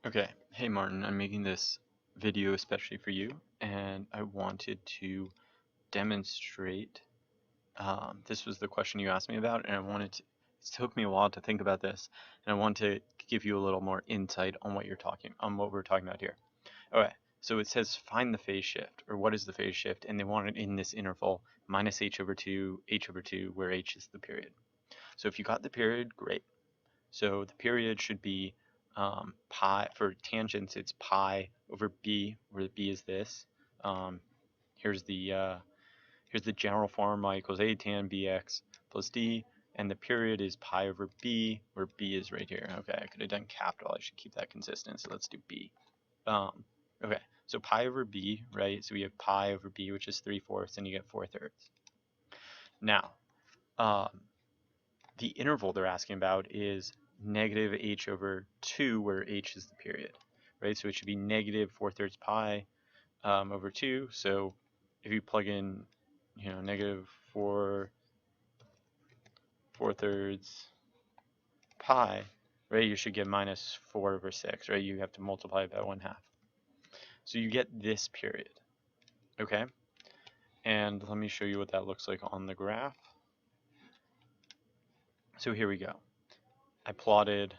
Okay, hey Martin, I'm making this video especially for you, and I wanted to demonstrate. This was the question you asked me about, and it took me a while to think about this, and I want to give you a little more insight on what we're talking about here. Okay, so it says find the phase shift, or what is the phase shift, and they want it in this interval minus h over 2, where h is the period. So if you got the period, great. So the period should be pi, for tangents, it's pi over b, where the b is this. Um, here's the general form, y equals a tan bx plus d, and the period is pi over b, where b is right here. Okay, I could have done capital. I should keep that consistent, so let's do b. Okay, so pi over b, right? So we have pi over b, which is 3/4, and you get 4/3. Now, um, the interval they're asking about is negative h over 2, where h is the period, right? So it should be negative 4/3 pi over 2. So if you plug in, negative 4/4 pi, right, you should get minus 4 over 6, right? You have to multiply by 1/2. So you get this period, okay? And let me show you what that looks like on the graph. So here we go. I plotted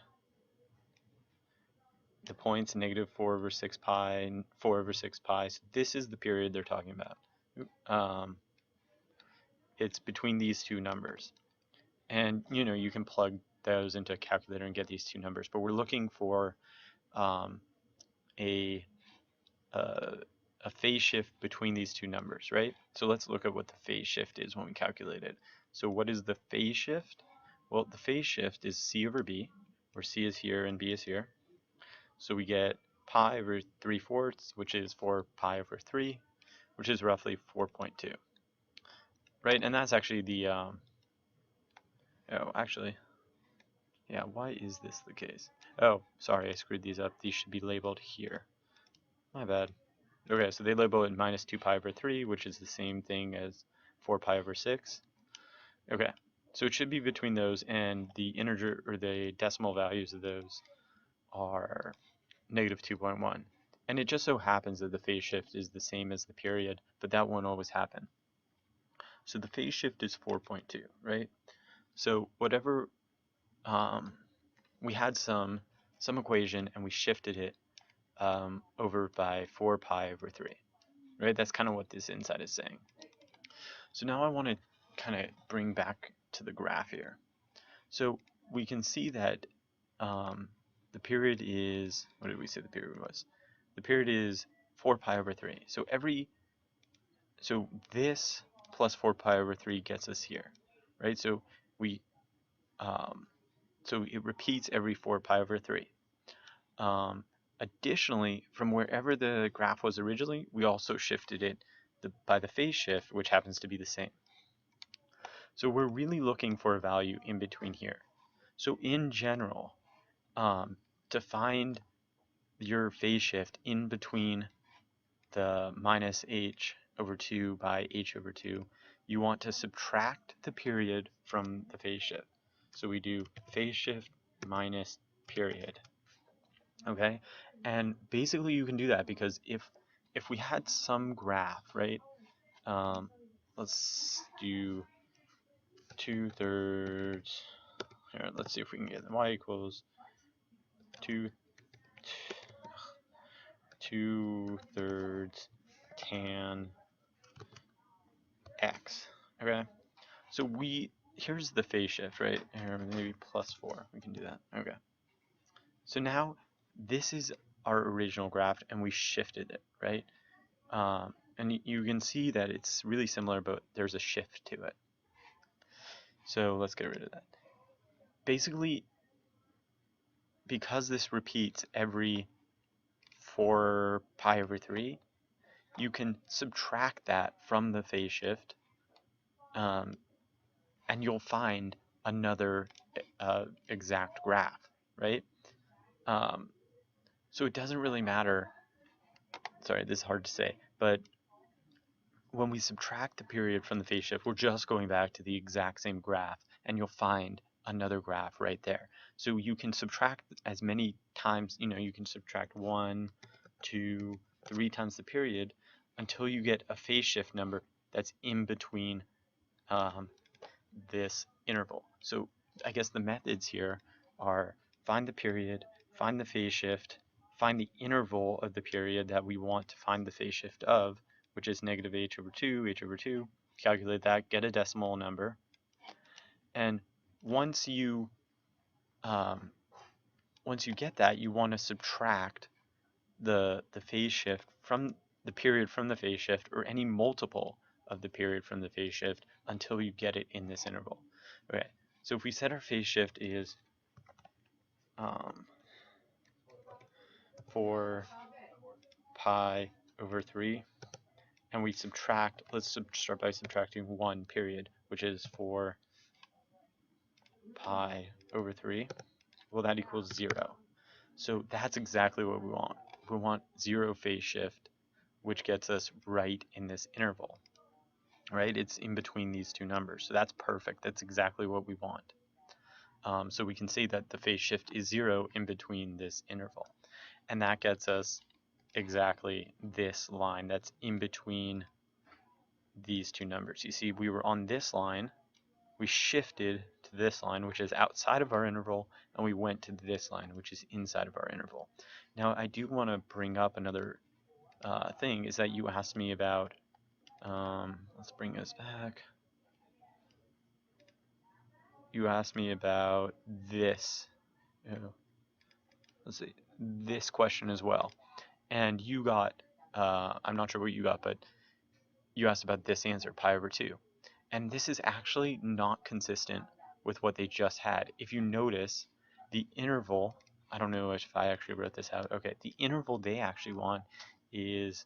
the points negative 4 over 6 pi, 4 over 6 pi. So this is the period they're talking about. It's between these two numbers. And, you can plug those into a calculator and get these two numbers. But we're looking for um, a, a phase shift between these two numbers, right? So let's look at what the phase shift is when we calculate it. So what is the phase shift? Well, the phase shift is c over b, where c is here and b is here. So we get pi over 3/4, which is 4 pi over 3, which is roughly 4.2, right? And that's actually the, yeah, why is this the case? Oh, sorry, I screwed these up. These should be labeled here. My bad. Okay, so they label it minus 2 pi over 3, which is the same thing as 4 pi over 6. Okay, so it should be between those, and the integer, or the decimal values of those, are negative 2.1. And it just so happens that the phase shift is the same as the period, but that won't always happen. So the phase shift is 4.2, right? So whatever, we had some equation and we shifted it over by 4 pi over 3, right? That's kind of what this inside is saying. So now I want to kind of bring back to the graph here. So we can see that the period is, what did we say the period was? The period is 4 pi over 3. So this plus 4 pi over 3 gets us here, right? So so it repeats every 4 pi over 3. Additionally, from wherever the graph was originally, we also shifted it by the phase shift, which happens to be the same. So we're really looking for a value in between here. So in general, to find your phase shift in between the minus h over 2 by h over 2, you want to subtract the period from the phase shift. So we do phase shift minus period. Okay, and basically you can do that because if we had some graph, right? Let's do 2/3. Here, let's see if we can get y equals 2/3 tan x. Okay, so here's the phase shift, right? Here, maybe +4. We can do that. Okay. So now this is our original graph, and we shifted it, right? And you can see that it's really similar, but there's a shift to it. So let's get rid of that. Basically, because this repeats every 4 pi over 3, you can subtract that from the phase shift, and you'll find another exact graph, right? So it doesn't really matter. Sorry, this is hard to say, but when we subtract the period from the phase shift, we're just going back to the exact same graph, and you'll find another graph right there. So you can subtract as many times, you can subtract 1, 2, 3 times the period until you get a phase shift number that's in between this interval. So I guess the methods here are find the period, find the phase shift, find the interval of the period that we want to find the phase shift of, which is negative h over 2, calculate that, get a decimal number, and once you get that, you want to subtract the phase shift from the period from the phase shift, or any multiple of the period from the phase shift, until you get it in this interval. Okay, so if we set our phase shift is 4 pi over 3, and we subtract, let's start by subtracting 1 period, which is 4 pi over 3, well, that equals 0. So that's exactly what we want. We want 0 phase shift, which gets us right in this interval, right? It's in between these two numbers. So that's perfect. That's exactly what we want. So we can see that the phase shift is 0 in between this interval. And that gets us exactly this line that's in between these two numbers. You see, we were on this line, we shifted to this line, which is outside of our interval, and we went to this line, which is inside of our interval. Now, I do want to bring up another thing, is that you asked me about, let's bring this back. You asked me about this, let's see, this question as well. And you got, I'm not sure what you got, but you asked about this answer, pi over 2. And this is actually not consistent with what they just had. If you notice, the interval, I don't know if I actually wrote this out. Okay, the interval they actually want is,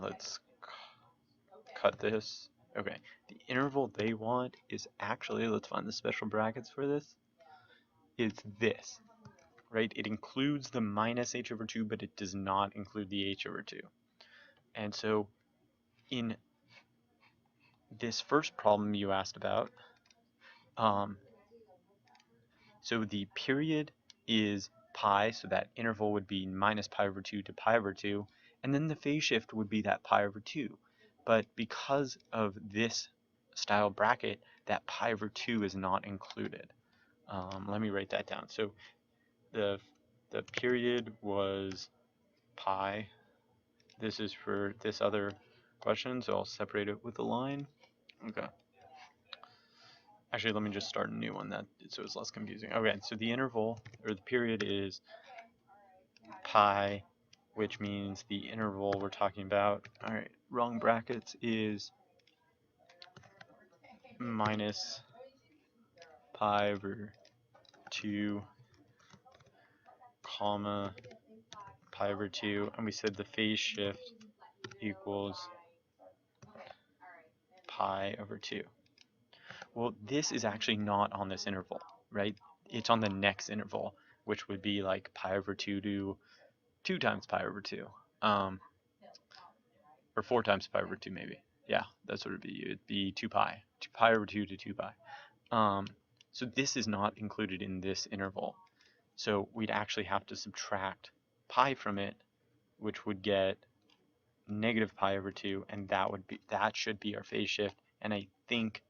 let's cut this. Okay, the interval they want is actually, let's find the special brackets for this, is this, right? It includes the minus h over 2, but it does not include the h over 2. And so in this first problem you asked about, so the period is pi, so that interval would be minus pi over 2 to pi over 2, and then the phase shift would be that pi over 2. But because of this style bracket, that pi over 2 is not included. Let me write that down. So the period was pi. This is for this other question, so I'll separate it with a line. Okay. Actually, let me just start a new one so it's less confusing. Okay, so the interval, or the period, is pi, which means the interval we're talking about, all right, wrong brackets, is minus pi over 2, comma, pi over 2, and we said the phase shift equals pi over 2. Well, this is actually not on this interval, right? It's on the next interval, which would be like pi over 2 to 2 times pi over 2. Or 4 times pi over 2 maybe. Yeah, that's what it'd be. It'd be 2 pi. 2 pi over 2 to 2 pi. So this is not included in this interval. So we'd actually have to subtract pi from it, which would get negative pi over 2, and that should be our phase shift. And I think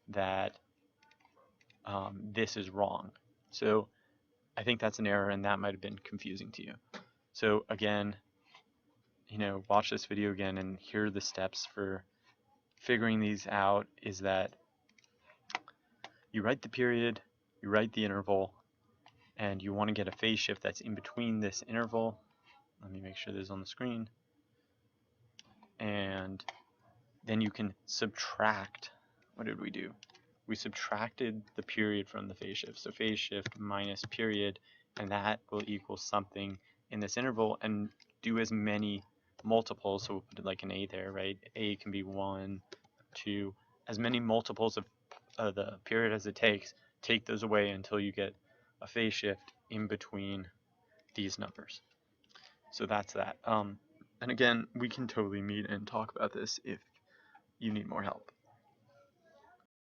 that this is wrong. So I think that's an error, and that might have been confusing to you. So again, watch this video again and here are the steps for figuring these out. Is that you write the period, you write the interval, and you want to get a phase shift that's in between this interval. Let me make sure this is on the screen. And then you can subtract. What did we do? We subtracted the period from the phase shift. So phase shift minus period, and that will equal something in this interval, and do as many multiples. So we'll put like an a there, right? A can be 1, 2, as many multiples of the period as it takes. Take those away until you get a phase shift in between these numbers. So that's that. And again, we can totally meet and talk about this if you need more help.